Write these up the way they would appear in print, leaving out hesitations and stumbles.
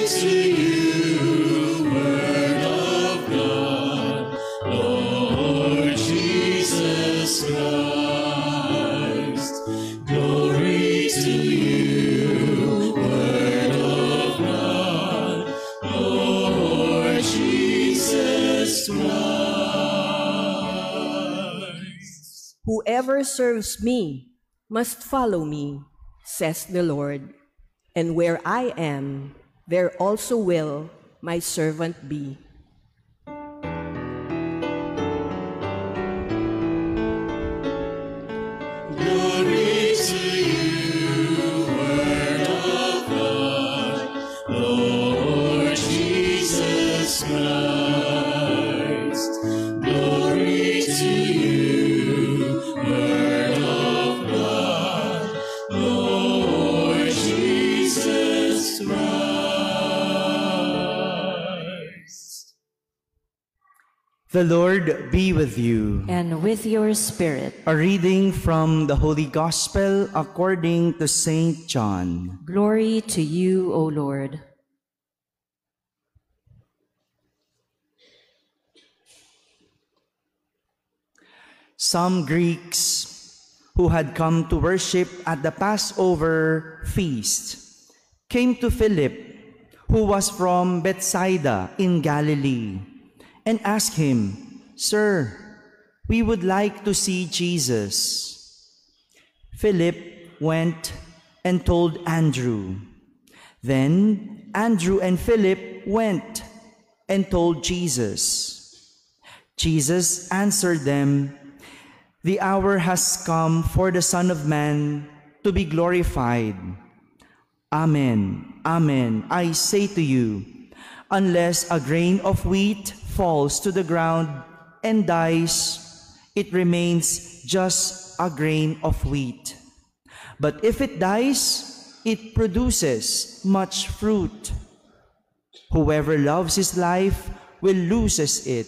to you, Word of God, Lord Jesus Christ. Glory to you, Word of God, Lord Jesus Christ. Whoever serves me must follow me, says the Lord. And where I am, there also will my servant be. Glory to you, Word of God, Lord Jesus Christ. Glory to you, Word of God, Lord Jesus Christ. The Lord be with you. And with your spirit. A reading from the Holy Gospel according to Saint John. Glory to you, O Lord. Some Greeks who had come to worship at the Passover feast came to Philip, who was from Bethsaida in Galilee, and asked him, "Sir, we would like to see Jesus." Philip went and told Andrew. Then Andrew and Philip went and told Jesus. Jesus answered them, "The hour has come for the Son of Man to be glorified. Amen, amen, I say to you, unless a grain of wheat falls to the ground and dies, it remains just a grain of wheat. But if it dies, it produces much fruit. Whoever loves his life will lose it.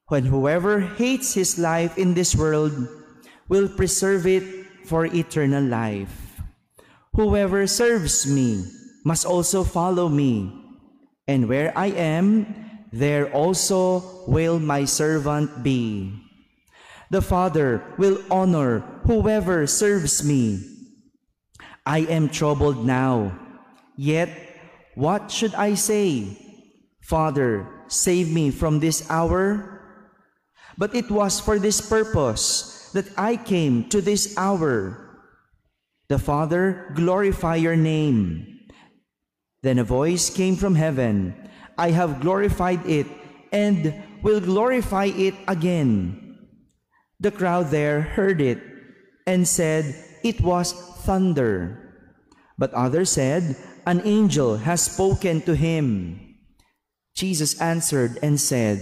When whoever hates his life in this world will preserve it for eternal life. Whoever serves me must also follow me, and where I am, there also will my servant be. The Father will honor whoever serves me. I am troubled now, yet what should I say? Father, save me from this hour? But it was for this purpose that I came to this hour. The Father, glorify your name." Then a voice came from heaven, "I have glorified it and will glorify it again." The crowd there heard it and said it was thunder. But others said, "An angel has spoken to him." Jesus answered and said,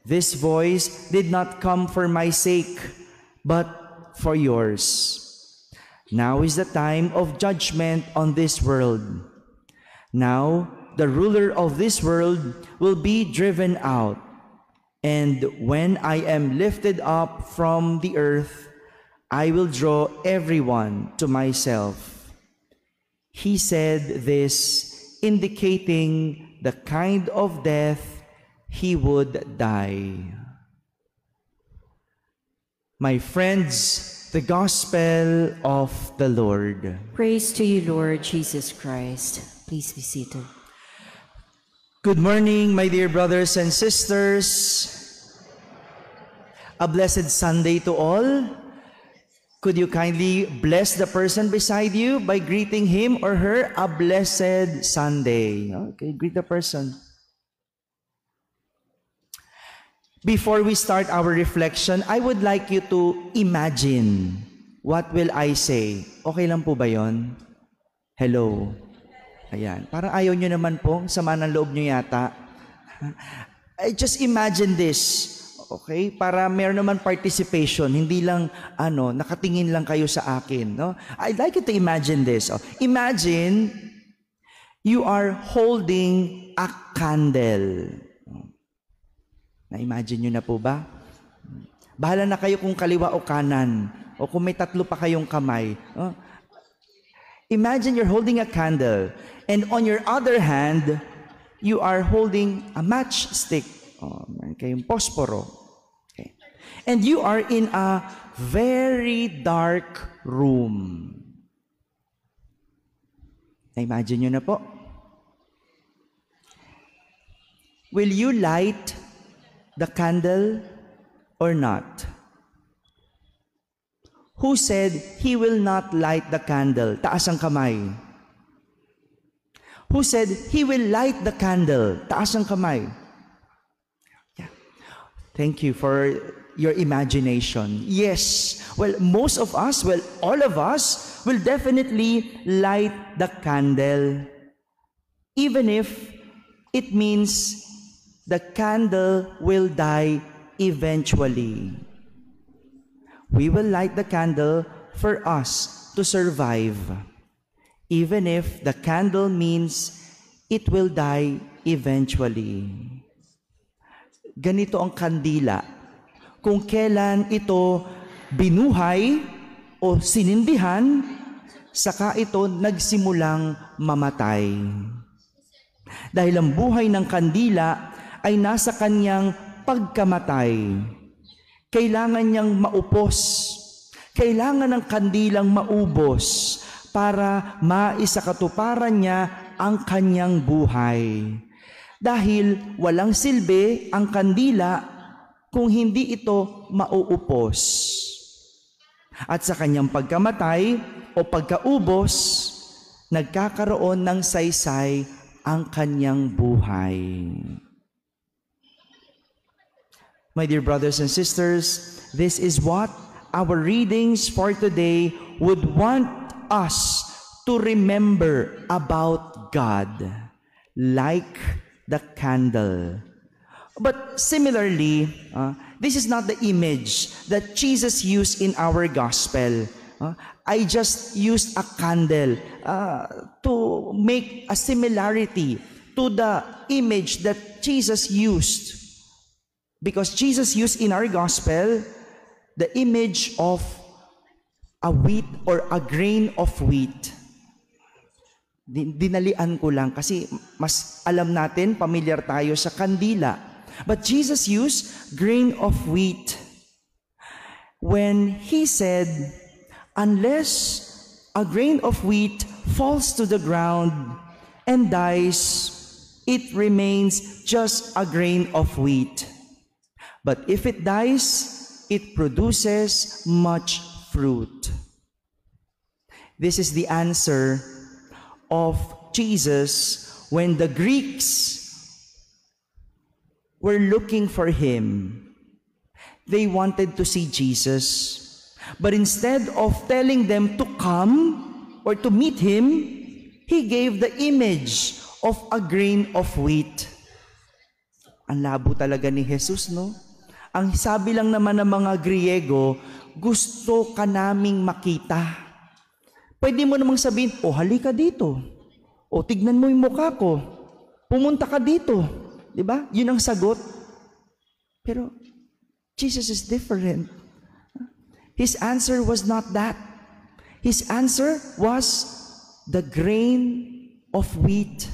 "This voice did not come for my sake, but for yours. Now is the time of judgment on this world. Now the ruler of this world will be driven out. And when I am lifted up from the earth, I will draw everyone to myself." He said this, indicating the kind of death he would die. My friends, the Gospel of the Lord. Praise to you, Lord Jesus Christ. Please be seated. Good morning, my dear brothers and sisters. A blessed Sunday to all. Could you kindly bless the person beside you by greeting him or her a blessed Sunday? Okay, greet the person. Before we start our reflection, I would like you to imagine, what will I say? Okay lang po ba yon? Hello. Ayan. Parang ayaw nyo naman po, sama ng loob nyo yata. I just imagine this. Okay? Para meron naman participation, hindi lang, nakatingin lang kayo sa akin. No? I'd like you to imagine this. Imagine, you are holding a candle. Na-imagine nyo na po ba? Bahala na kayo kung kaliwa o kanan, o kung may tatlo pa kayong kamay. Imagine you're holding a candle, and on your other hand, you are holding a matchstick. Meron kayong posporo. Okay. And you are in a very dark room. Imagine nyo na po. Will you light the candle or not? Who said he will not light the candle? Taas ang kamay. Who said he will light the candle? Taas ang kamay. Yeah. Thank you for your imagination. Yes. Well, most of us, all of us will definitely light the candle. Even if it means the candle will die eventually. We will light the candle for us to survive, even if the candle means it will die eventually. Ganito ang kandila. Kung kailan ito binuhay o sinindihan, saka ito nagsimulang mamatay. Dahil ang buhay ng kandila ay nasa kanyang pagkamatay. Kailangan niyang maupos. Kailangan ng kandilang maubos para maisakatuparan niya ang kanyang buhay. Dahil walang silbi ang kandila kung hindi ito mauupos. At sa kanyang pagkamatay o pagkaubos, nagkakaroon ng saysay ang kanyang buhay. My dear brothers and sisters, this is what our readings for today would want us to remember about God, like the candle. But similarly, this is not the image that Jesus used in our gospel. I just used a candle to make a similarity to the image that Jesus used. Because Jesus used in our gospel the image of a wheat or a grain of wheat. Dinalian ko lang kasi mas alam natin, familiar tayo sa kandila. But Jesus used grain of wheat when he said, unless a grain of wheat falls to the ground and dies, it remains just a grain of wheat. But if it dies, it produces much fruit. This is the answer of Jesus when the Greeks were looking for him. They wanted to see Jesus. But instead of telling them to come or to meet him, he gave the image of a grain of wheat. Ang labo talaga ni Jesus, no? Ang sabi lang naman ng mga Griego, gusto ka naming makita. Pwede mo namang sabihin, halika dito. Tignan mo yung mukha ko. Pumunta ka dito. Diba? Yun ang sagot. Pero Jesus is different. His answer was not that. His answer was the grain of wheat.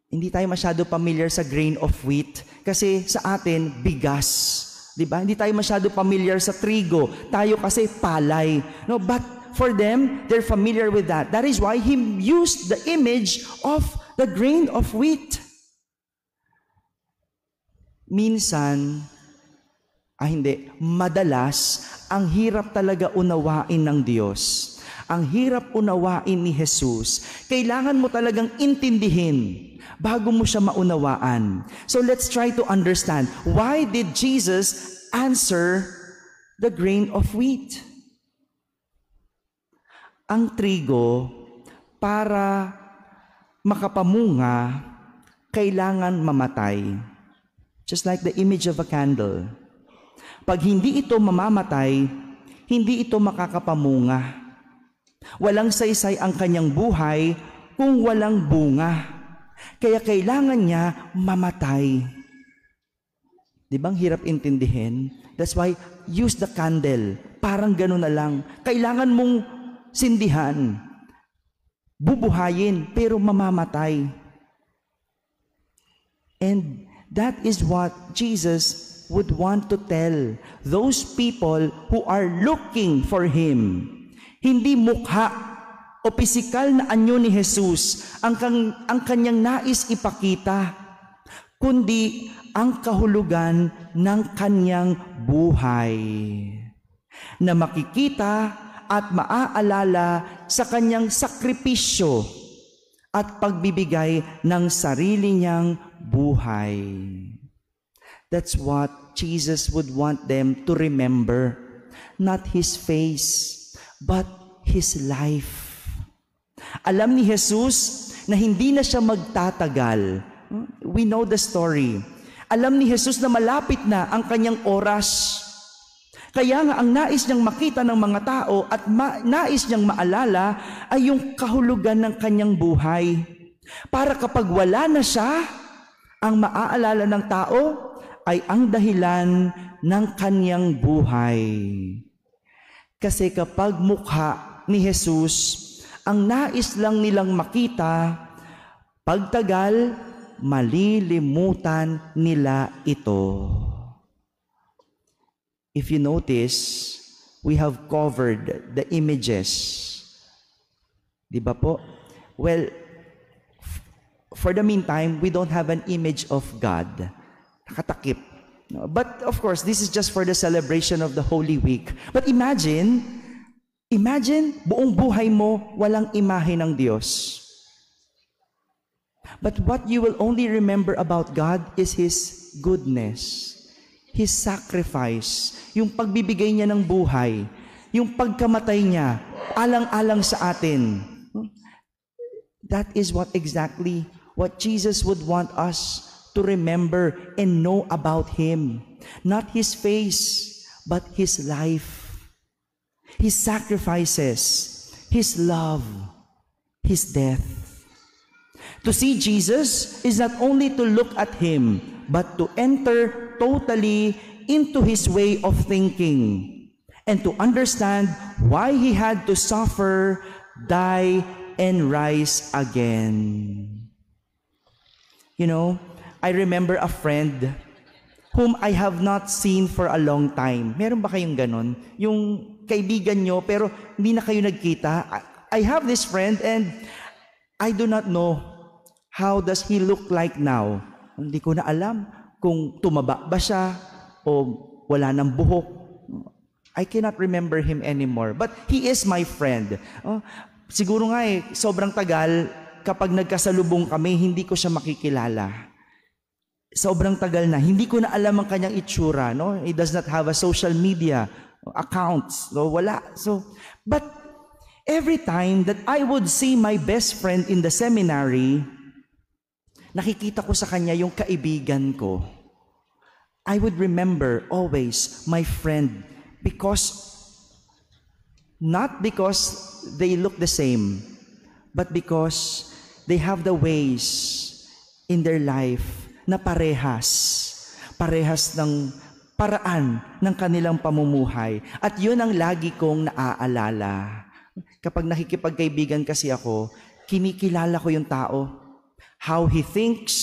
Hindi tayo masyado familiar sa grain of wheat kasi sa atin, bigas. Diba? Hindi tayo masyado familiar sa trigo. Tayo kasi palay. No, but for them, they're familiar with that. That is why he used the image of the grain of wheat. Minsan, madalas, ang hirap talaga unawain ng Diyos. Ang hirap unawain ni Jesus. Kailangan mo talagang intindihin bago mo siya maunawaan. So let's try to understand. Why did Jesus answer the grain of wheat? Ang trigo, para makapamunga, kailangan mamatay. Just like the image of a candle. Pag hindi ito mamamatay, hindi ito makakapamunga. Walang saysay ang kanyang buhay kung walang bunga. Kaya kailangan niya mamatay. Di ba ang hirap intindihin? That's why use the candle. Parang gano'n na lang. Kailangan mong sindihan. bubuhayin pero mamamatay. And that is what Jesus would want to tell those people who are looking for Him. Hindi mukha o pisikal na anyo ni Jesus ang kanyang nais ipakita, kundi ang kahulugan ng kanyang buhay na makikita at maaalala sa kanyang sakripisyo at pagbibigay ng sarili niyang buhay. That's what Jesus would want them to remember. Not His face, but His life. Alam ni Jesus na hindi na siya magtatagal. We know the story. Alam ni Jesus na malapit na ang kanyang oras. Kaya nga ang nais niyang makita ng mga tao at nais niyang maalala ay yung kahulugan ng kanyang buhay. Para kapag wala na siya, ang maaalala ng tao ay ang dahilan ng kanyang buhay. Kasi kapag mukha ni Jesus, ang nais lang nilang makita, pagtagal, malilimutan nila ito. If you notice, we have covered the images. Di ba po? Well, for the meantime, we don't have an image of God. Nakatakip. But of course, this is just for the celebration of the Holy Week. But imagine buong buhay mo walang imahe ng Diyos. But what you will only remember about God is His goodness, His sacrifice, yung pagbibigay niya ng buhay, yung pagkamatay niya, alang-alang sa atin. That is what Jesus would want us to remember and know about Him. Not His face, but His life, His sacrifices, His love, His death. To see Jesus is not only to look at Him, but to enter totally into His way of thinking and to understand why He had to suffer, die, and rise again. You know, I remember a friend whom I have not seen for a long time. Meron ba kayong ganon? Yung kaibigan nyo pero hindi na kayo nagkita. I have this friend and I do not know how does he look like now. Hindi ko na alam kung tumaba ba siya o wala ng buhok. I cannot remember him anymore. But he is my friend. Siguro nga sobrang tagal, kapag nagkasalubong kami, hindi ko siya makikilala. Sobrang tagal na. Hindi ko na alam ang kanyang itsura. No? He does not have a social media accounts. No? Wala. But every time that I would see my best friend in the seminary, nakikita ko sa kanya yung kaibigan ko. I would remember always my friend not because they look the same, but because they have the ways in their life na parehas ng paraan ng kanilang pamumuhay. At yun ang lagi kong naaalala. Kapag nakikipagkaibigan kasi ako, kinikilala ko yung tao. How he thinks,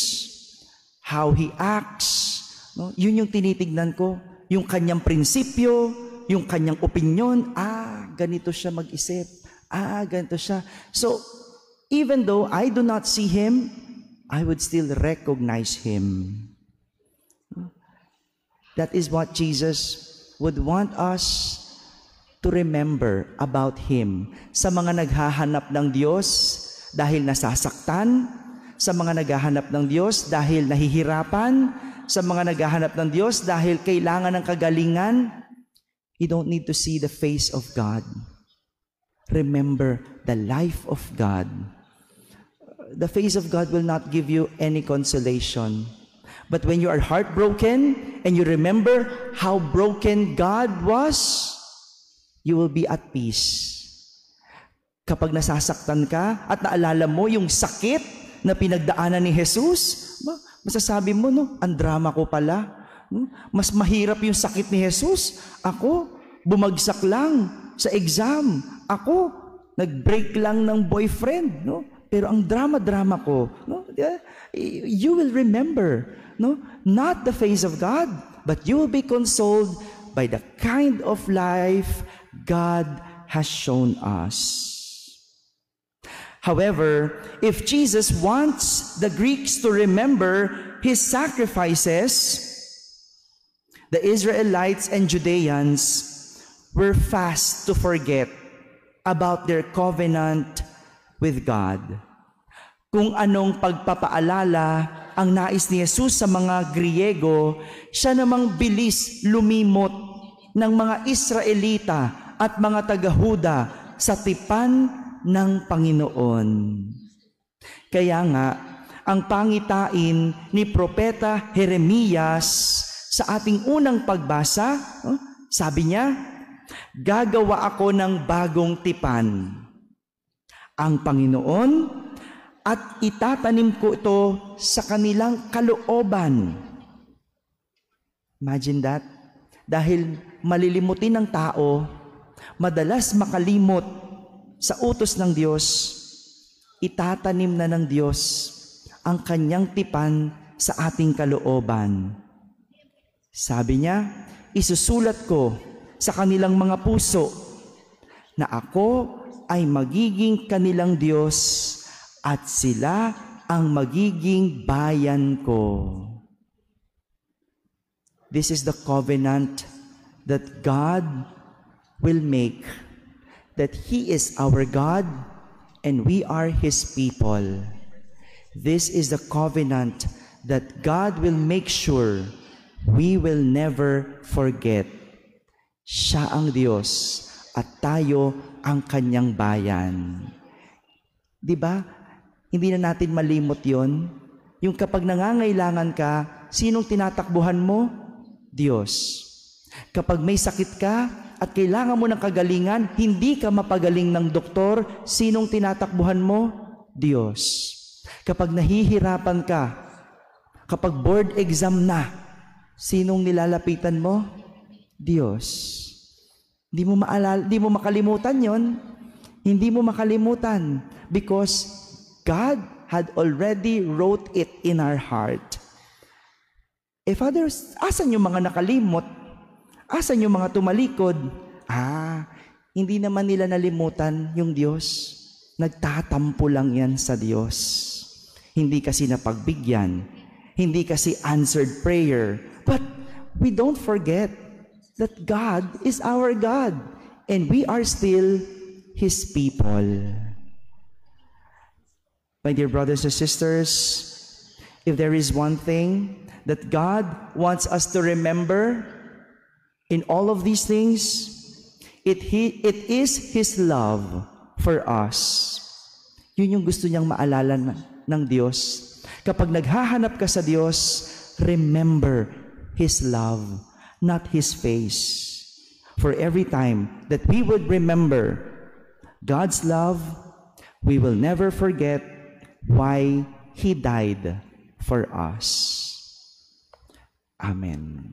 how he acts, no? Yun yung tinitignan ko. Yung kanyang prinsipyo, yung kanyang opinyon, ganito siya mag-isip. Ganito siya. So, even though I do not see him, I would still recognize him. That is what Jesus would want us to remember about Him. Sa mga naghahanap ng Diyos dahil nasasaktan, sa mga naghahanap ng Diyos dahil nahihirapan, sa mga naghahanap ng Diyos dahil kailangan ng kagalingan, you don't need to see the face of God. Remember the life of God. The face of God will not give you any consolation. But when you are heartbroken and you remember how broken God was, you will be at peace. Kapag nasasaktan ka at naalala mo yung sakit na pinagdaanan ni Jesus, masasabi mo, no, ang drama ko pala. Mas mahirap yung sakit ni Jesus. Ako, bumagsak lang sa exam. Ako, nag-break lang ng boyfriend, no? Pero ang drama-drama ko, no? You will remember, no? Not the face of God, but you will be consoled by the kind of life God has shown us. However, if Jesus wants the Greeks to remember His sacrifices, the Israelites and Judeans were fast to forget about their covenant with God. Kung anong pagpapaalala ang nais ni Jesus sa mga Griego, siya namang bilis lumimot ng mga Israelita at mga taga-Huda sa tipan ng Panginoon. Kaya nga, ang pangitain ni Propeta Jeremias sa ating unang pagbasa, sabi niya, gagawa ako ng bagong tipan, ang Panginoon, at itatanim ko ito sa kanilang kalooban. Imagine that. Dahil malilimutin ng tao, madalas makalimot sa utos ng Diyos, itatanim na ng Diyos ang kanyang tipan sa ating kalooban. Sabi niya, isusulat ko sa kanilang mga puso na ako ay magiging kanilang Diyos at sila ang magiging bayan ko. This is the covenant that God will make, that He is our God and we are His people. This is the covenant that God will make sure we will never forget. Siya ang Diyos at tayo ang Kanyang bayan. Diba? Hindi na natin malimot yon. Yung kapag nangangailangan ka, sinong tinatakbuhan mo? Diyos. Kapag may sakit ka, at kailangan mo ng kagalingan, hindi ka mapagaling ng doktor, sinong tinatakbuhan mo? Diyos. Kapag nahihirapan ka, kapag board exam na, sinong nilalapitan mo? Diyos. Hindi mo makalimutan yon. Hindi mo makalimutan because God had already wrote it in our heart. If others, asan yung mga nakalimot? Asan yung mga tumalikod? Hindi naman nila nalimutan yung Diyos. Nagtatampo lang yan sa Diyos. Hindi kasi napagbigyan. Hindi kasi answered prayer. But we don't forget that God is our God and we are still His people. My dear brothers and sisters, if there is one thing that God wants us to remember in all of these things, it is His love for us. Yun yung gusto niyang maalala ng Diyos. Kapag naghahanap ka sa Diyos, remember His love, not His face. For every time that we would remember God's love, we will never forget why He died for us. Amen.